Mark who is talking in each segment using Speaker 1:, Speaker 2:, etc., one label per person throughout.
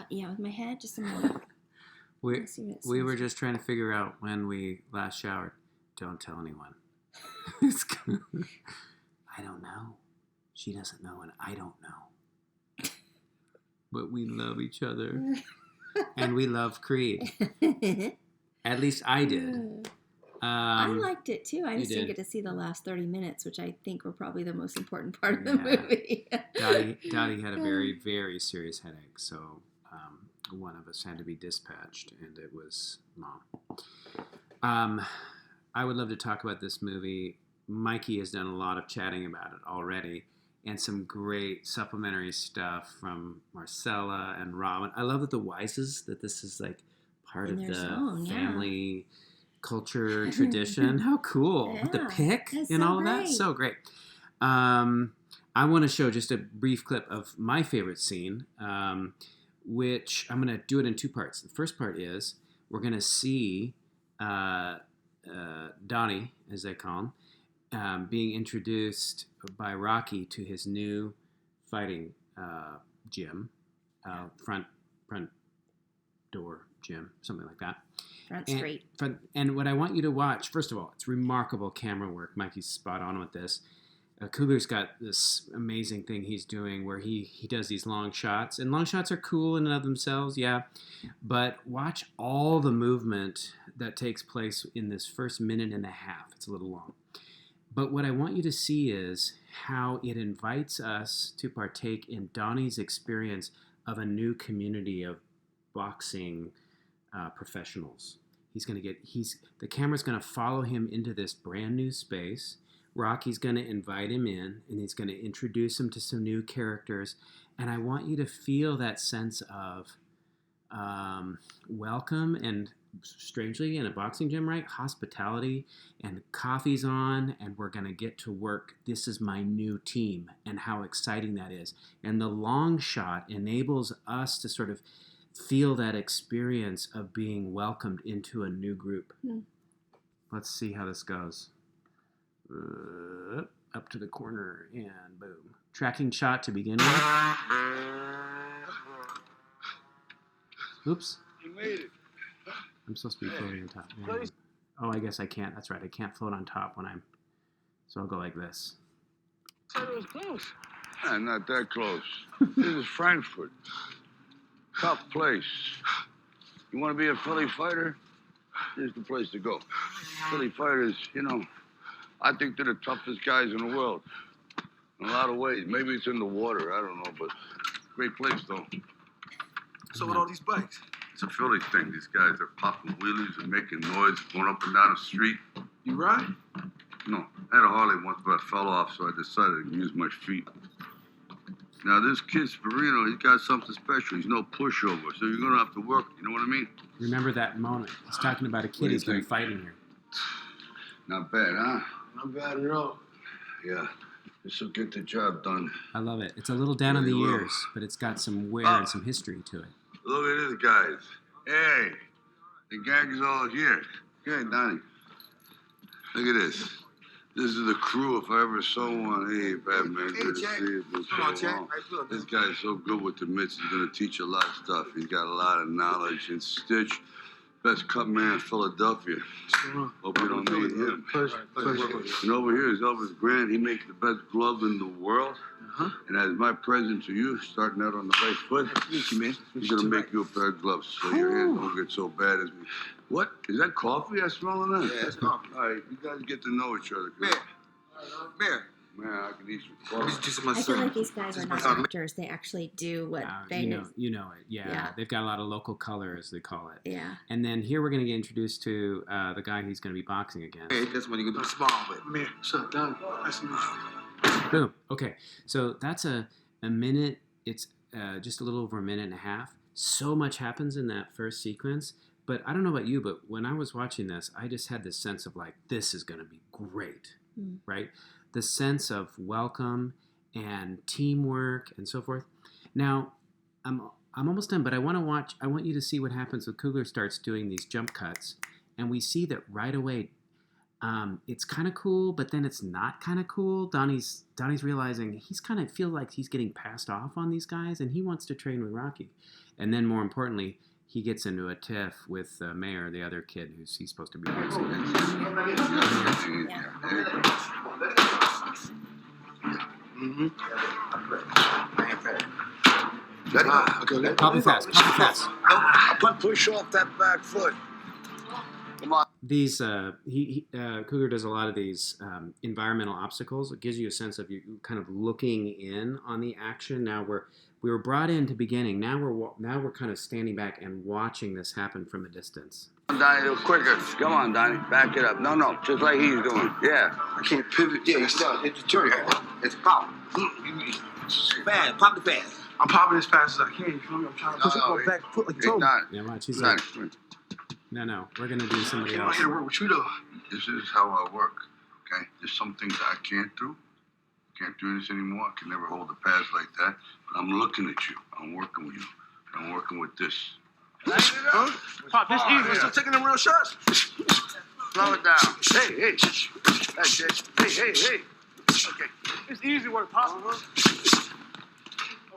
Speaker 1: Yeah, with my head, just a minute.
Speaker 2: We were just trying to figure out when we last showered. Don't tell anyone. I don't know. She doesn't know, and I don't know. But we love each other. And we love Creed. At least I did.
Speaker 1: I liked it too. I just didn't get to see the last 30 minutes, which I think were probably the most important part of the movie.
Speaker 2: Dottie had a very, very serious headache, so one of us had to be dispatched, and it was Mom. I would love to talk about this movie. Mikey has done a lot of chatting about it already, and some great supplementary stuff from Marcella and Robin. I love that the Wises, that this is like part of the family culture tradition. How cool.
Speaker 1: Yeah,
Speaker 2: with the pick and
Speaker 1: so
Speaker 2: all of that. So great. I want to show just a brief clip of my favorite scene, which I'm going to do it in two parts. The first part is we're going to see Donnie, as they call him, being introduced by Rocky to his new fighting gym, front door gym, something like that.
Speaker 1: Front Street.
Speaker 2: And what I want you to watch, first of all, it's remarkable camera work. Mikey's spot on with this. Coogler's got this amazing thing he's doing where he does these long shots. And long shots are cool in and of themselves, yeah. But watch all the movement that takes place in this first minute and a half. It's a little long. But what I want you to see is how it invites us to partake in Donnie's experience of a new community of boxing professionals. The camera's going to follow him into this brand new space. Rocky's going to invite him in, and he's going to introduce him to some new characters. And I want you to feel that sense of welcome and, strangely, in a boxing gym, right? Hospitality, and coffee's on, and we're going to get to work. This is my new team, and how exciting that is. And the long shot enables us to sort of feel that experience of being welcomed into a new group. Let's see how this goes. Up to the corner, and boom. Tracking shot to begin with. Oops.
Speaker 3: You made it.
Speaker 2: I'm supposed to be floating on top. Oh, I guess I can't. That's right. I can't float on top when I'm... So I'll go like this.
Speaker 3: I said it was close. Not that close. This is Frankfurt. Tough place. You want to be a Philly fighter? Here's the place to go. Philly fighters, I think they're the toughest guys in the world. In a lot of ways. Maybe it's in the water. I don't know, but great place, though.
Speaker 4: So with all these bikes?
Speaker 3: It's a Philly thing. These guys are popping wheelies and making noise, going up and down the street.
Speaker 4: You ride?
Speaker 3: No. I had a Harley once, but I fell off, so I decided to use my feet. Now, this kid, Sperino, he's got something special. He's no pushover, so you're going to have to work. You know what I mean?
Speaker 2: Remember that moment. He's talking about a kid who's going to fight in here.
Speaker 3: Not bad, huh?
Speaker 4: Not bad at all.
Speaker 3: Yeah. This will get the job done.
Speaker 2: I love it. It's a little down in the years, but it's got some wear and some history to it.
Speaker 3: Look at this, guys. Hey, the gang is all here. Hey, Donnie. Look at this. This is the crew, if I ever saw one. Hey, Batman,
Speaker 4: Hey,
Speaker 3: good to
Speaker 4: Jack.
Speaker 3: see you. Been
Speaker 4: Come on,
Speaker 3: so
Speaker 4: Jack.
Speaker 3: long.
Speaker 4: How you doing,
Speaker 3: This guy's so good with the mitts. He's going to teach you a lot of stuff. He's got a lot of knowledge. And Stitch, best cut man in Philadelphia. Hope you don't need him.
Speaker 4: Pleasure.
Speaker 3: And over here is Elvis Grant. He makes the best glove in the world.
Speaker 4: Uh-huh.
Speaker 3: And as my present to you, starting out on the right foot,
Speaker 4: Nice to meet you, man.
Speaker 3: he's going to make you a pair of gloves so your hands don't get so bad as me. What? Is that coffee I smell in that?
Speaker 4: Yeah, it's coffee.
Speaker 3: All right, you guys get to know each other.
Speaker 4: Man.
Speaker 3: Man, I can eat some
Speaker 4: Let me
Speaker 3: coffee.
Speaker 4: do some of my
Speaker 1: I feel
Speaker 4: son.
Speaker 1: like these guys are not actors. They actually do what they
Speaker 2: you know it. Yeah. They've got a lot of local color, as they call it.
Speaker 1: Yeah.
Speaker 2: And then here we're going to get introduced to the guy he's going to be boxing against.
Speaker 4: Hey, that's when you're going to be small with. Man, shut down. Nice to meet you.
Speaker 2: Boom. Okay. So that's a minute. It's just a little over a minute and a half. So much happens in that first sequence. But I don't know about you, but when I was watching this, I just had this sense of like, this is going to be great, right? The sense of welcome and teamwork and so forth. Now, I'm almost done, but I want you to see what happens when Coogler starts doing these jump cuts. And we see that right away, It's kind of cool, but then it's not kind of cool. Donnie's realizing he's kind of feel like he's getting passed off on these guys, and he wants to train with Rocky. And then, more importantly, he gets into a tiff with Mayor, the other kid who's he's supposed to be racing. Probably fast.
Speaker 3: But push off that back foot. Come on.
Speaker 2: These Cougar does a lot of these environmental obstacles. It gives you a sense of you kind of looking in on the action. Now we were brought in to beginning. Now we're kind of standing back and watching this happen from a distance.
Speaker 3: Donnie, a little quicker. Come on, Donnie. Back it up. No, just like he's doing. Yeah.
Speaker 5: I can't pivot. Yeah, you still hit the turn. It's pop. Fast, pop it fast.
Speaker 4: I'm popping as fast as I can. You feel me? I'm trying to push up my back foot like you told me.
Speaker 2: Yeah, watch. He's like, no, we're gonna do somebody else.
Speaker 4: I'm here to work with you though.
Speaker 3: This is how I work. Okay. There's some things I can't do. Can't do this anymore. I can never hold a pass like that. But I'm looking at you. I'm working with you. I'm working with this.
Speaker 4: Huh? Pop, this easy. We're still taking them real shots.
Speaker 3: Slow it down. Hey. That's it. Hey. Okay.
Speaker 4: It's easy work, Pop. Okay.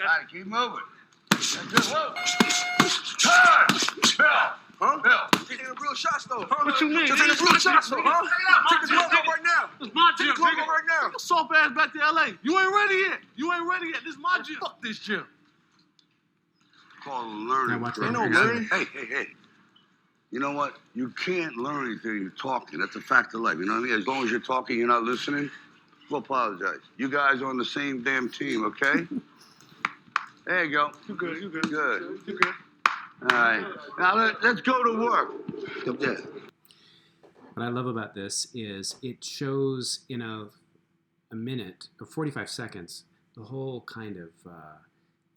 Speaker 3: All right, keep moving. That's good. Whoa. Turn! Bill!
Speaker 4: Huh?
Speaker 3: Bill!
Speaker 4: Taking them real shots though.
Speaker 5: What you mean?
Speaker 4: Taking them real shots though, huh? Take the glove off right now.
Speaker 5: This is my
Speaker 4: Take
Speaker 5: gym,
Speaker 4: the glove
Speaker 5: nigga.
Speaker 4: off right now.
Speaker 5: Get your soft ass back to LA. You ain't ready yet. This is my gym. Fuck this gym.
Speaker 3: Call it learning.
Speaker 2: Now watch
Speaker 3: curve.
Speaker 4: Ain't no
Speaker 3: You gotta-
Speaker 4: learning.
Speaker 3: Hey. You know what? You can't learn anything you're talking. That's a fact of life. You know what I mean? As long as you're talking, you're not listening, we'll apologize. You guys are on the same damn team, okay? There you go.
Speaker 4: You good.
Speaker 3: Good.
Speaker 4: You good.
Speaker 3: All right. Now let's go to work.
Speaker 5: Up there.
Speaker 2: What I love about this is it shows in a minute or 45 seconds the whole kind of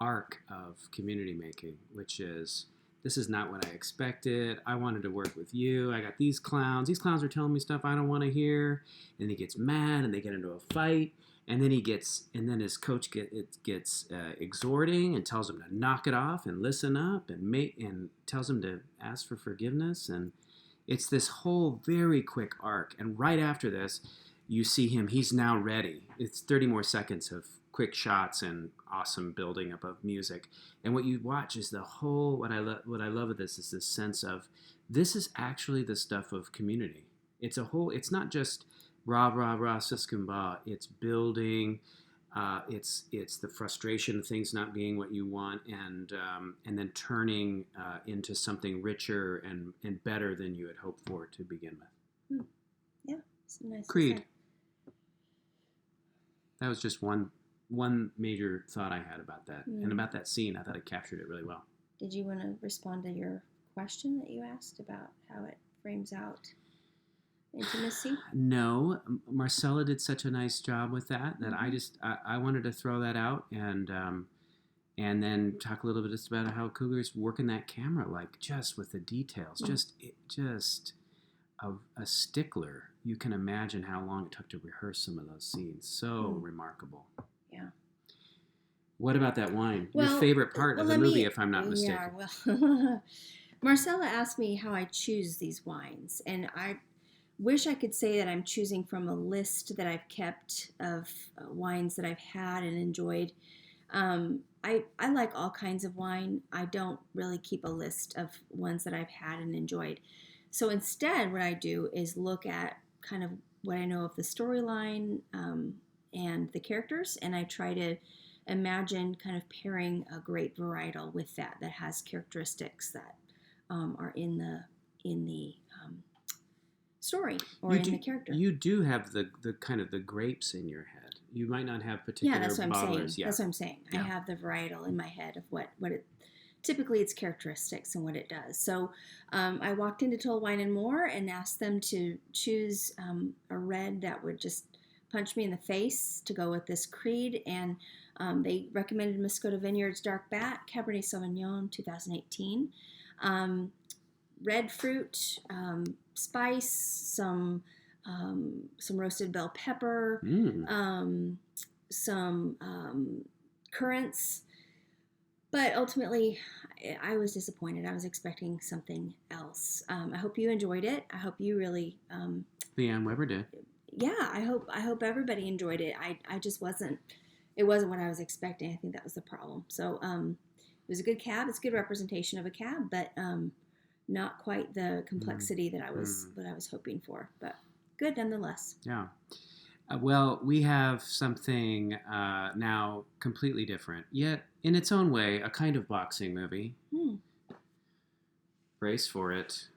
Speaker 2: arc of community making, which is this is not what I expected. I wanted to work with you. I got these clowns. These clowns are telling me stuff I don't want to hear. And he gets mad and they get into a fight. And then his coach gets exhorting and tells him to knock it off and listen up and tells him to ask for forgiveness. And it's this whole very quick arc. And right after this, you see him. He's now ready. It's 30 more seconds of quick shots and awesome building up of music. And what you watch is the whole. What I love of this is this sense of this is actually the stuff of community. It's a whole. It's not just rah rah rah siskumba. It's building. It's the frustration of things not being what you want, and then turning into something richer and better than you had hoped for to begin with.
Speaker 1: Yeah, it's nice.
Speaker 2: Creed. That was just one major thought I had about that, and about that scene. I thought it captured it really well.
Speaker 1: Did you want to respond to your question that you asked about how it frames out intimacy?
Speaker 2: No, Marcella did such a nice job with that I wanted to throw that out and then talk a little bit just about how Cougar's working that camera, like just with the details, just a stickler. You can imagine how long it took to rehearse some of those scenes. So remarkable.
Speaker 1: Yeah.
Speaker 2: What about that wine?
Speaker 1: Well,
Speaker 2: Your favorite part of the movie, if I'm not mistaken.
Speaker 1: Yeah, well, Marcella asked me how I choose these wines, and I wish I could say that I'm choosing from a list that I've kept of wines that I've had and enjoyed. I like all kinds of wine. I don't really keep a list of ones that I've had and enjoyed. So instead, what I do is look at kind of what I know of the storyline and the characters, and I try to imagine kind of pairing a grape varietal with that has characteristics that are in the story or in the character.
Speaker 2: You do have the kind of the grapes in your head. You might not have particular
Speaker 1: that's what I'm
Speaker 2: bottlers.
Speaker 1: saying. That's what I'm saying.
Speaker 2: Yeah.
Speaker 1: I have the varietal in my head of what it typically its characteristics and what it does. So I walked into Total Wine and More and asked them to choose a red that would just punch me in the face to go with this Creed, and they recommended Moscota Vineyards Dark Bat Cabernet Sauvignon 2018. Red fruit, spice, some roasted bell pepper, some currants. But ultimately, I was disappointed. I was expecting something else. I hope you enjoyed it. I hope you really
Speaker 2: Leanne Weber did.
Speaker 1: Yeah, I hope everybody enjoyed it. I just wasn't. It wasn't what I was expecting. I think that was the problem. So it was a good cab. It's a good representation of a cab, but not quite the complexity that I was hoping for. But good nonetheless.
Speaker 2: Yeah. Well, we have something now completely different, yet in its own way, a kind of boxing movie. Brace for it.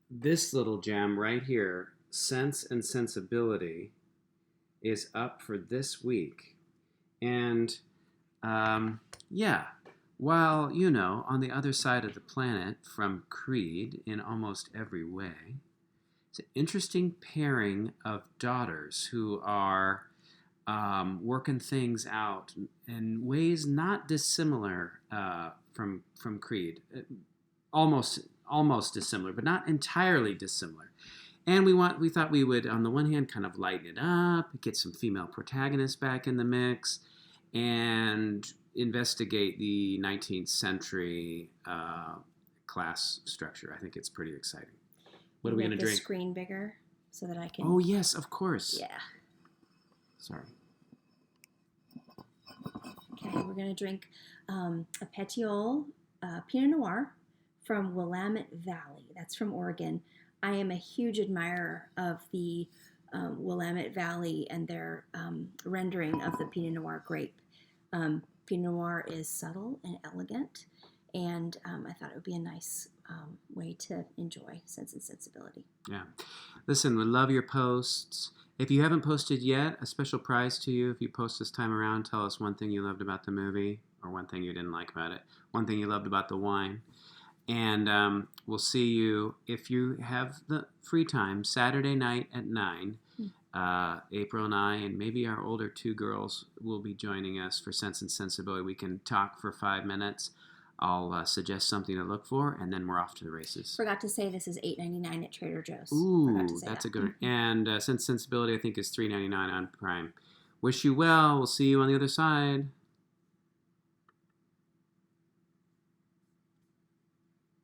Speaker 2: This little gem right here, Sense and Sensibility, is up for this week. And, while, on the other side of the planet from Creed in almost every way, it's an interesting pairing of daughters who are working things out in ways not dissimilar from Creed. Almost dissimilar, but not entirely dissimilar. And we thought we would, on the one hand, kind of lighten it up, get some female protagonists back in the mix, and investigate the 19th century class structure. I think it's pretty exciting. What are we going to drink?
Speaker 1: Make the screen bigger so that I can...
Speaker 2: Oh, yes, of course.
Speaker 1: Yeah.
Speaker 2: Sorry.
Speaker 1: Okay, we're going to drink a Petiole Pinot Noir from Willamette Valley. That's from Oregon. I am a huge admirer of the Willamette Valley and their rendering of the Pinot Noir grape. Pinot Noir is subtle and elegant, and I thought it would be a nice way to enjoy Sense and Sensibility.
Speaker 2: Yeah. Listen, we love your posts. If you haven't posted yet, a special prize to you. If you post this time around, tell us one thing you loved about the movie, or one thing you didn't like about it, one thing you loved about the wine. And we'll see you, if you have the free time, Saturday night at 9. April and I, and maybe our older 2 girls, will be joining us for Sense and Sensibility. We can talk for 5 minutes. I'll suggest something to look for, and then we're off to the races.
Speaker 1: Forgot to say this is $8.99 at Trader Joe's.
Speaker 2: Ooh, that's a good one. And Sense and Sensibility, I think, is $3.99 on Prime. Wish you well. We'll see you on the other side.